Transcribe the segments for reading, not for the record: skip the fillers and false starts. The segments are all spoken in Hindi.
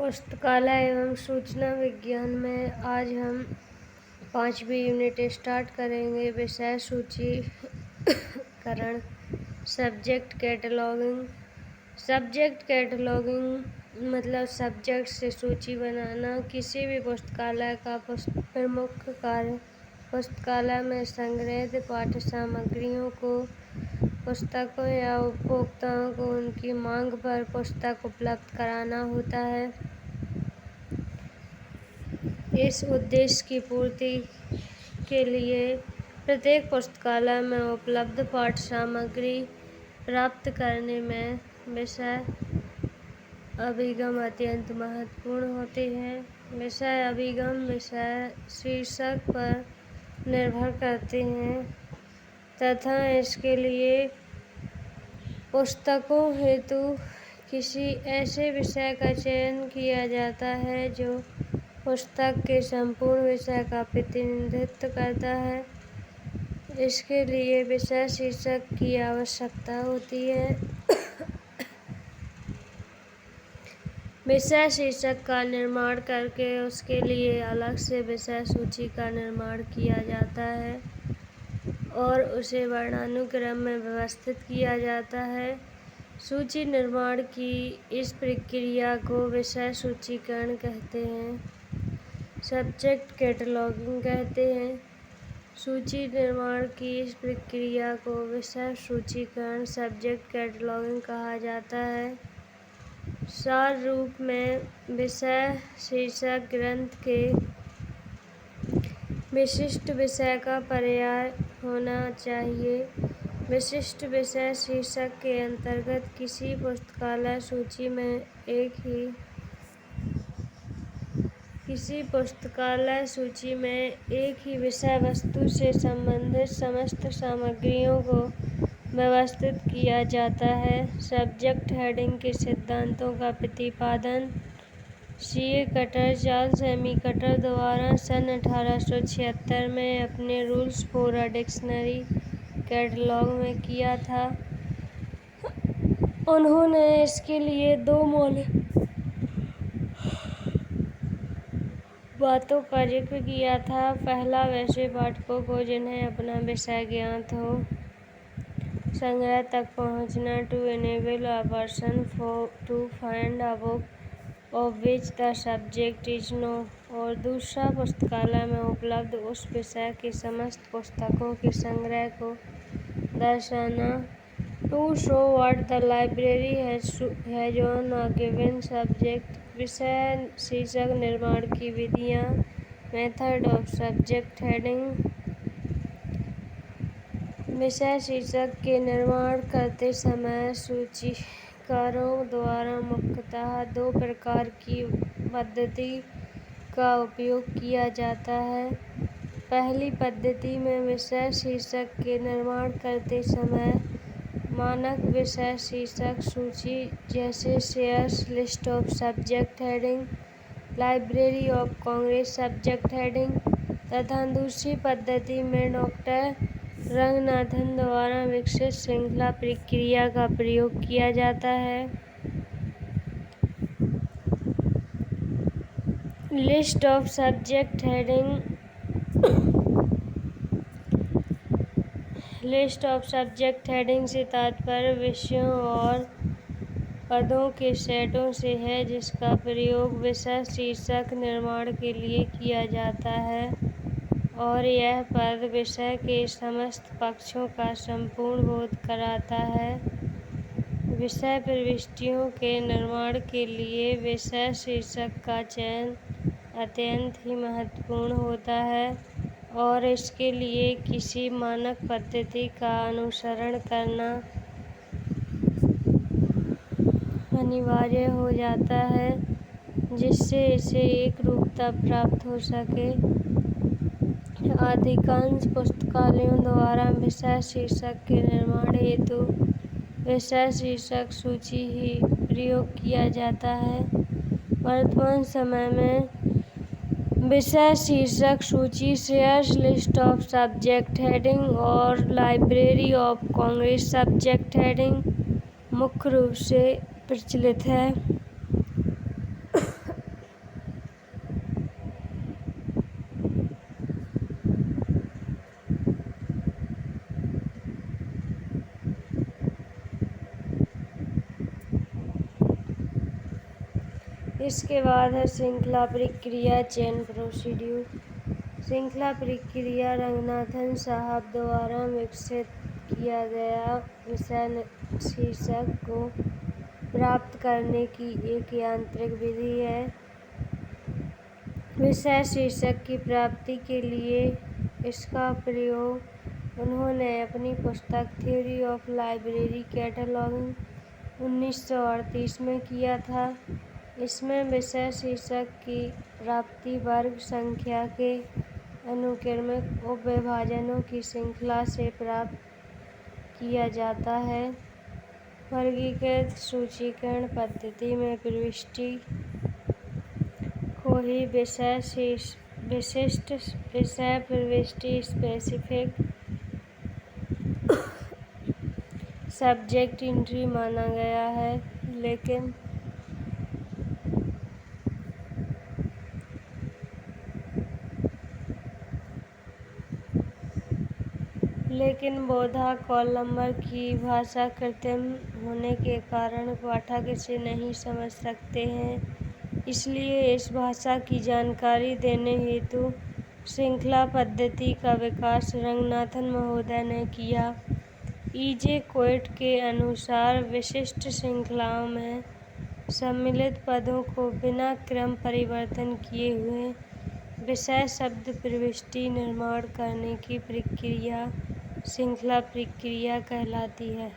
पुस्तकालय एवं सूचना विज्ञान में आज हम 5वीं यूनिट स्टार्ट करेंगे। विषय सूचीकरण, सब्जेक्ट कैटलॉगिंग। सब्जेक्ट कैटलॉगिंग मतलब सब्जेक्ट से सूची बनाना। किसी भी पुस्तकालय का प्रमुख कार्य पुस्तकालय में संग्रहित पाठ्य सामग्रियों को, पुस्तकों या उपभोक्ताओं को उनकी मांग पर पुस्तक उपलब्ध कराना होता है। इस उद्देश्य की पूर्ति के लिए प्रत्येक पुस्तकालय में उपलब्ध पाठ्य सामग्री प्राप्त करने में विषय अभिगम अत्यंत महत्वपूर्ण होते हैं। विषय अभिगम विषय शीर्षक पर निर्भर करते हैं तथा इसके लिए पुस्तकों हेतु किसी ऐसे विषय का चयन किया जाता है जो पुस्तक के संपूर्ण विषय का प्रतिनिधित्व करता है। इसके लिए विषय शीर्षक की आवश्यकता होती है। विषय शीर्षक का निर्माण करके उसके लिए अलग से विषय सूची का निर्माण किया जाता है और उसे वर्णानुक्रम में व्यवस्थित किया जाता है। सूची निर्माण की इस प्रक्रिया को विषय सूचीकरण कहते हैं। सब्जेक्ट कैटलॉगिंग कहते हैं। सूची निर्माण की इस प्रक्रिया को विषय सूचीकरण, सब्जेक्ट कैटलॉगिंग कहा जाता है। सार रूप में विषय शीर्षक ग्रंथ के विशिष्ट विषय का पर्याय होना चाहिए। विशिष्ट विषय शीर्षक के अंतर्गत किसी पुस्तकालय सूची में एक ही विषय वस्तु से संबंधित समस्त सामग्रियों को व्यवस्थित किया जाता है। सब्जेक्ट हेडिंग के सिद्धांतों का प्रतिपादन C.A. Cutter, Charles Amy cutter द्वारा सन 1876 में अपने rules for a dictionary catalogue में किया था। उन्होंने इसके लिए दो मौलिक बातों का जिक्र किया था। पहला, वैसे पाठकों को जिन्हें अपना विषय ज्ञात हो, संग्रह तक पहुंचना, to enable a person to find a book of which the subject is known. और दूसरा, पुस्तकालय में उपलब्ध उस विषय के समस्त पुस्तकों के संग्रह को दर्शाना, to show what the library has on a given subject. विषय शीर्षक निर्माण की विधियाँ। Method of subject heading. विषय शीर्षक के निर्माण करते समय सूचीकारों द्वारा मुख्यतः दो प्रकार की पद्धति का उपयोग किया जाता है। पहली पद्धति में विषय शीर्षक के निर्माण करते समय मानक विषय शीर्षक सूची जैसे shares list of subject heading, library of Congress subject heading तथा दूसरी पद्धति में डॉक्टर रंगनाथन द्वारा विकसित श्रृंखला प्रक्रिया का प्रयोग किया जाता है। List of subject heading. List of subject heading से तात्पर्य विषयों और पदों के सेटों से है जिसका प्रयोग विषय शीर्षक निर्माण के लिए किया जाता है और यह पद विषय के समस्त पक्षों का संपूर्ण बोध कराता है। विषय प्रविष्टियों के निर्माण के लिए विषय शीर्षक का चयन अत्यंत ही महत्वपूर्ण होता है और इसके लिए किसी मानक पद्धति का अनुसरण करना अनिवार्य हो जाता है जिससे इसे एक रूपता प्राप्त हो सके। अधिकांश पुस्तकालयों द्वारा विषय शीर्षक के निर्माण हेतु विषय शीर्षक सूची ही प्रयोग किया जाता है। वर्तमान समय में विषय शीर्षक सूची Sears list of subject heading और Library of Congress subject heading मुख्य रूप से प्रचलित है। इसके बाद है श्रृंखला प्रक्रिया, चेन प्रोसीड्यूर। श्रृंखला प्रक्रिया रंगनाथन साहब द्वारा विकसित किया गया विषय शीर्षक को प्राप्त करने की एक यांत्रिक विधि है। विषय शीर्षक की प्राप्ति के लिए इसका प्रयोग उन्होंने अपनी पुस्तक थ्योरी ऑफ लाइब्रेरी कैटलॉगिंग 1938 में किया था। इसमें विषय शीर्षक की प्राप्ति वर्ग संख्या के अनुक्रमिक उपविभाजनों की श्रृंखला से प्राप्त किया जाता है। वर्गीकृत सूचीकरण पद्धति में प्रविष्टि को ही विशिष्ट विषय प्रविष्टि स्पेसिफिक सब्जेक्ट एंट्री माना गया है, लेकिन बोधा कॉल नंबर की भाषा कृत्रिम होने के कारण पाठक इसे नहीं समझ सकते हैं। इसलिए इस भाषा की जानकारी देने हेतु श्रृंखला पद्धति का विकास रंगनाथन महोदय ने किया। E.J. कोएट के अनुसार विशिष्ट श्रृंखलाओं में सम्मिलित पदों को बिना क्रम परिवर्तन किए हुए विषय शब्द प्रविष्टि निर्माण करने की प्रक्रिया श्रृंखला प्रक्रिया कहलाती है।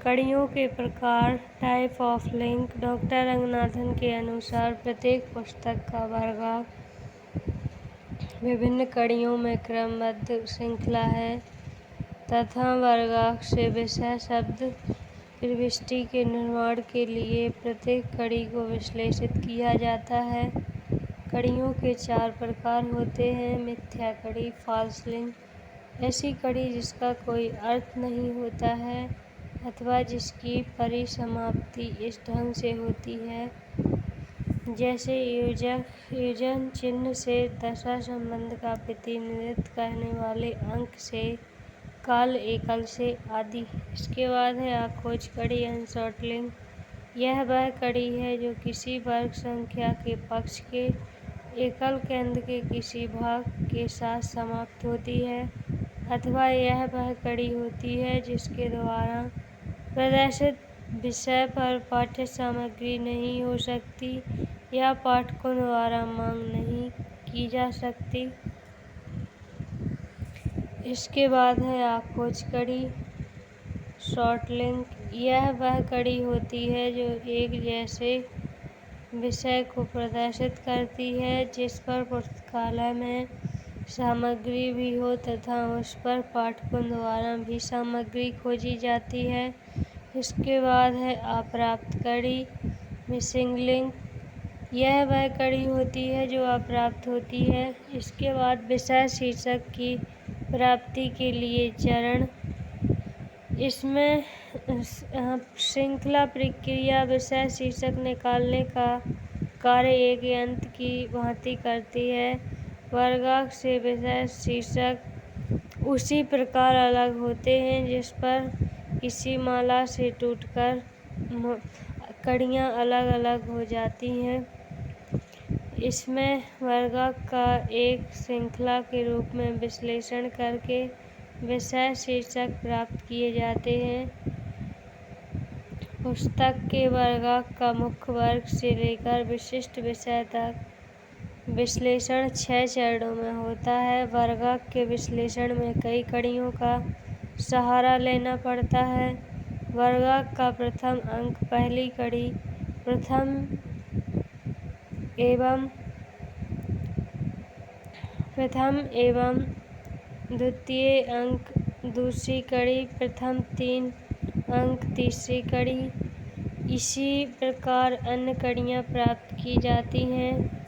कड़ियों के प्रकार, type of link. Doctor Ranganathan के अनुसार प्रत्येक पुस्तक का वर्गाकार विभिन्न कड़ियों में क्रमबद्ध श्रृंखला है तथा वर्गाकार से विषय शब्द प्रविष्टि के निर्माण के लिए प्रत्येक कड़ी को विश्लेषित किया जाता है। कड़ियों के 4 प्रकार होते हैं। मिथ्या कड़ी, फॉल्स लिंक। ऐसी कड़ी जिसका कोई अर्थ नहीं होता है अथवा जिसकी परिसमाप्ति इस ढंग से होती है जैसे योजन चिन्ह से दशा संबंध का प्रतिनिधित्व करने वाले अंक से, काल एकल से आदि। इसके बाद है आखोज कड़ी, अनसॉर्ट लिंक। यह वह कड़ी है जो किसी वर्ग संख्या के पक्ष के एकल केंद्र के किसी भाग के साथ समाप्त होती है अथवा यह वह कड़ी होती है जिसके द्वारा प्रदर्शित विषय पर पाठ्य सामग्री नहीं हो सकती या पाठकों द्वारा मांग नहीं की जा सकती। इसके बाद है आखोज कड़ी, शॉर्ट लिंक। यह वह कड़ी होती है जो एक जैसे विषय को प्रदर्शित करती है जिस पर पुस्तकालय में सामग्री भी हो तथा उस पर पाठकों द्वारा भी सामग्री खोजी जाती है। इसके बाद है अप्राप्त कड़ी, मिसिंग लिंक। यह वह कड़ी होती है जो अप्राप्त होती है। इसके बाद विषय शीर्षक की प्राप्ति के लिए चरण। इसमें श्रृंखला प्रक्रिया विषय शीर्षक निकालने का कार्य एक यंत्र की भांति करती है। वर्गाकार से विषय शीर्षक उसी प्रकार अलग होते हैं जिस पर किसी माला से टूटकर कड़ियाँ अलग अलग हो जाती हैं। इसमें वर्गाकार का एक श्रृंखला के रूप में विश्लेषण करके विषय शीर्षक प्राप्त किए जाते हैं। पुस्तक के वर्गाकार का मुख्य वर्ग से लेकर विशिष्ट विषय तक विश्लेषण 6 चरणों में होता है। वर्गाकार के विश्लेषण में कई कड़ियों का सहारा लेना पड़ता है। वर्गाकार का प्रथम अंक पहली कड़ी, प्रथम एवं द्वितीय अंक दूसरी कड़ी, प्रथम 3 अंक तीसरी कड़ी। इसी प्रकार अन्य कड़ियाँ प्राप्त की जाती हैं।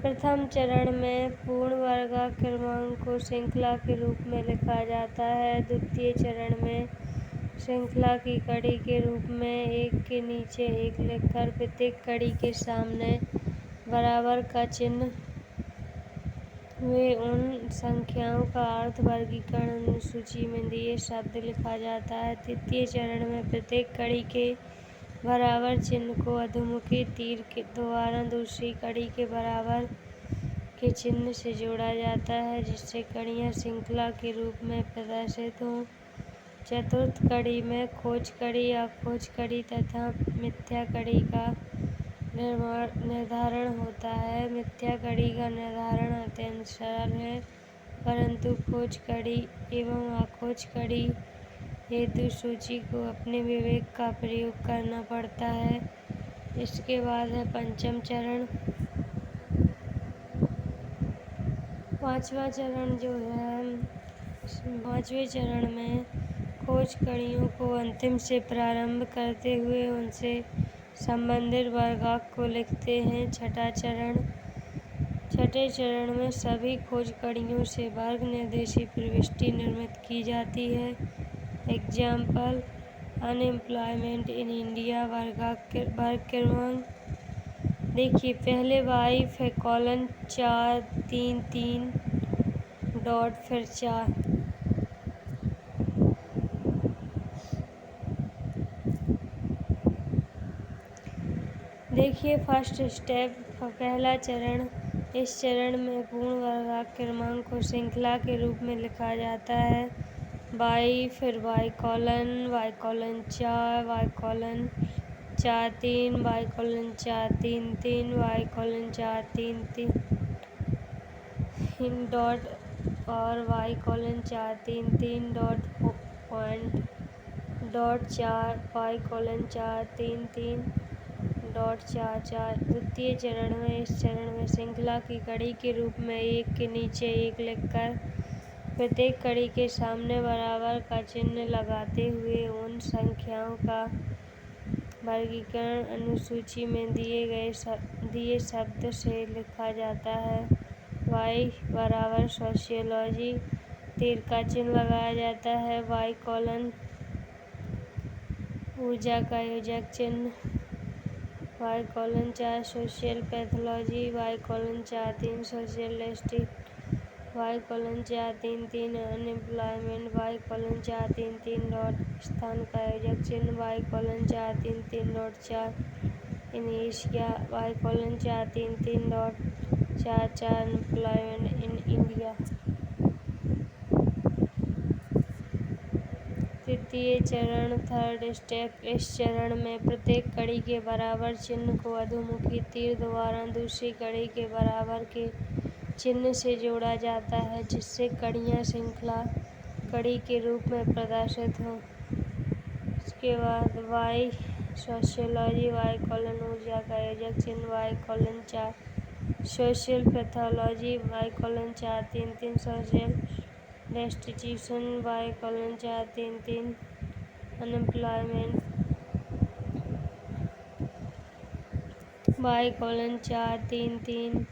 प्रथम चरण में पूर्ण वर्गाकार क्रमांक को श्रृंखला के रूप में लिखा जाता है। द्वितीय चरण में श्रृंखला की कड़ी के रूप में एक के नीचे एक लिखकर प्रत्येक कड़ी के सामने बराबर का चिन्ह वे उन संख्याओं का अर्थ वर्गीकरण अनुसूची में दिए शब्द लिखा जाता है। तृतीय चरण में प्रत्येक कड़ी के बराबर चिन्ह को अधोमुखी तीर के द्वारा दूसरी कड़ी के बराबर के चिन्ह से जोड़ा जाता है, जिससे कड़ियाँ श्रृंखला के रूप में प्रदर्शित हों। चतुर्थ कड़ी में खोज कड़ी या खोज कड़ी तथा मिथ्या कड़ी का निर्धारण होता है। मिथ्या कड़ी का निर्धारण अत्यंत सरल है, परंतु खोज कड़ी एवं अखोज कड़ी हेतु सूची को अपने विवेक का प्रयोग करना पड़ता है। इसके बाद है पंचम चरण। पांचवा चरण जो है, पांचवें चरण में खोज कड़ियों को अंतिम से प्रारंभ करते हुए उनसे संबंधित वर्गांक को लिखते हैं। छठा चरण। छठे चरण में सभी खोज कड़ियों से वर्ग निर्देशी प्रविष्टि निर्मित की जाती है। एग्जाम्पल: अनएम्प्लॉयमेंट इन इंडिया वर्ग क्रमांक। देखिए, पहले y फिर कॉलन 4 3 3 डॉट फिर 4। देखिए, फर्स्ट स्टेप, पहला चरण। इस चरण में पूर्ण वर्गांक क्रमांक को श्रृंखला के रूप में लिखा जाता है। y फिर y colon 4 y colon 4 3 y colon 4 3 3 y colon 4 3 3 dot और y colon 4 3 3 dot point dot 4 y colon 4 3 3 dot 4 4। द्वितीय चरण में, इस चरण में श्रृंखला की कड़ी के रूप में एक के नीचे एक लिखकर प्रत्येक कड़ी के सामने बराबर का चिन्ह लगाते हुए उन संख्याओं का वर्गीकरण अनुसूची में दिए शब्द से लिखा जाता है। y बराबर सोशियोलॉजी, तीर का चिन्ह लगाया जाता है। y कॉलन ऊर्जा का योजक चिन्ह, y colon 4 social pathology, y colon 4 3 socialistic, y colon 4 3 3 unemployment, y colon 4 3 3 dot स्थान का योजक चिन्ह, y colon 4 3 3 dot 4 in Asia, y colon 4 3 3 dot 4 4 unemployment in India. तृतीय चरण, थर्ड स्टेप। इस चरण में प्रत्येक कड़ी के बराबर चिन्ह को अधोमुखी तीर द्वारा दूसरी कड़ी के बराबर के चिन्ह से जोड़ा जाता है, जिससे कड़ियाँ श्रृंखला कड़ी के रूप में प्रदर्शित हों। इसके बाद y सोशियोलॉजी, y कॉलन ऊर्जा का योजक चिन्ह, y colon 4 social pathology, y colon 4 3 3 social destitution, y colon 4 3 3 unemployment, y colon 4 3 3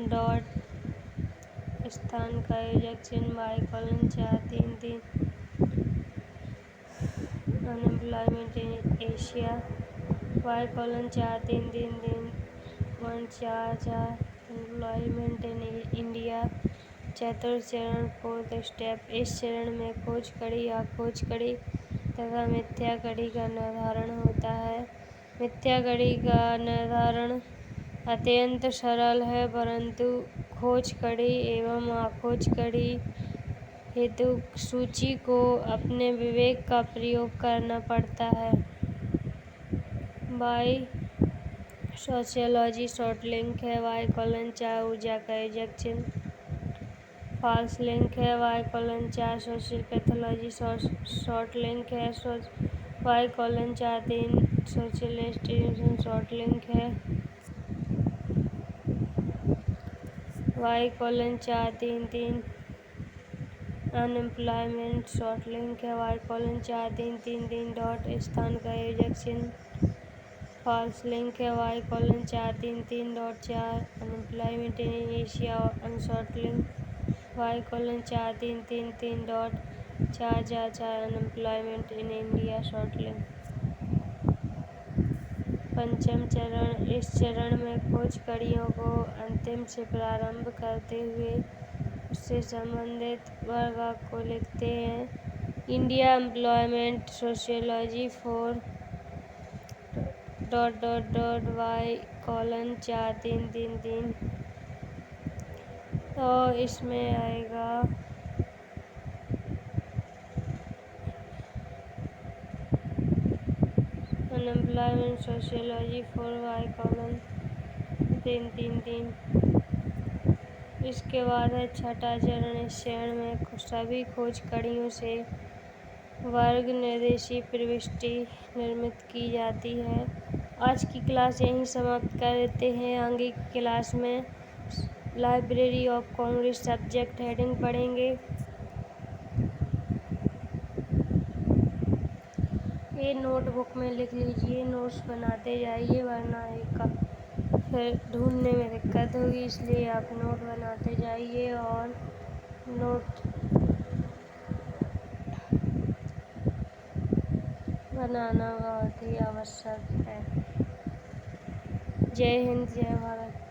dot स्थान का योजक चिन्ह, y colon 4 3 3 unemployment in Asia, y colon 4 3 3 3 1 4 4 employment in India. चतुर्थ चरण, फोर्थ स्टेप। इस चरण में खोज कड़ी या खोज कड़ी तथा मिथ्या कड़ी का निर्धारण होता है। मिथ्या कड़ी का निर्धारण अत्यंत सरल है, परंतु खोज कड़ी एवं अखोज कड़ी हेतु सूची को अपने विवेक का प्रयोग करना पड़ता है। y सोशियोलॉजी शॉर्ट लिंक है, y कॉलन 4 ऊर्जा का योजक चिन्ह। फॉल्स लिंक है, y colon 4 social pathology short link है। y colon 4 3 social institution short link है। y colon 4 3 3 unemployment short link है, y कॉलन 4 3 3 3 डॉट स्थान का योजक चिन्ह। फॉल्स लिंक है, y colon 4 3 3 dot 4 unemployment in Asia unshort link, y colon 4 3 3 3 dot 4 4 4 unemployment in India short link. पंचम चरण। इस चरण में खोज कड़ियों को अंतिम से प्रारंभ करते हुए उससे संबंधित वर्ग को लिखते हैं। India employment sociology for y:4333। तो इसमें आएगा अनएम्प्लॉयमेंट सोशियोलॉजी फॉर y:333। इसके बाद है छठा चरण। इस चरण में सभी खोज कड़ियों से वर्ग निर्देशी प्रविष्टि निर्मित की जाती है। आज की क्लास यहीं समाप्त कर देते हैं। आगे की क्लास में library of Congress subject heading पढ़ेंगे। ये नोटबुक में लिख लीजिए, नोट्स बनाते जाइए, वरना फिर ढूंढने में दिक्कत होगी, इसलिए आप नोट बनाते जाइए और नोट बनाना बहुत ही आवश्यक है। जय हिंद, जय भारत।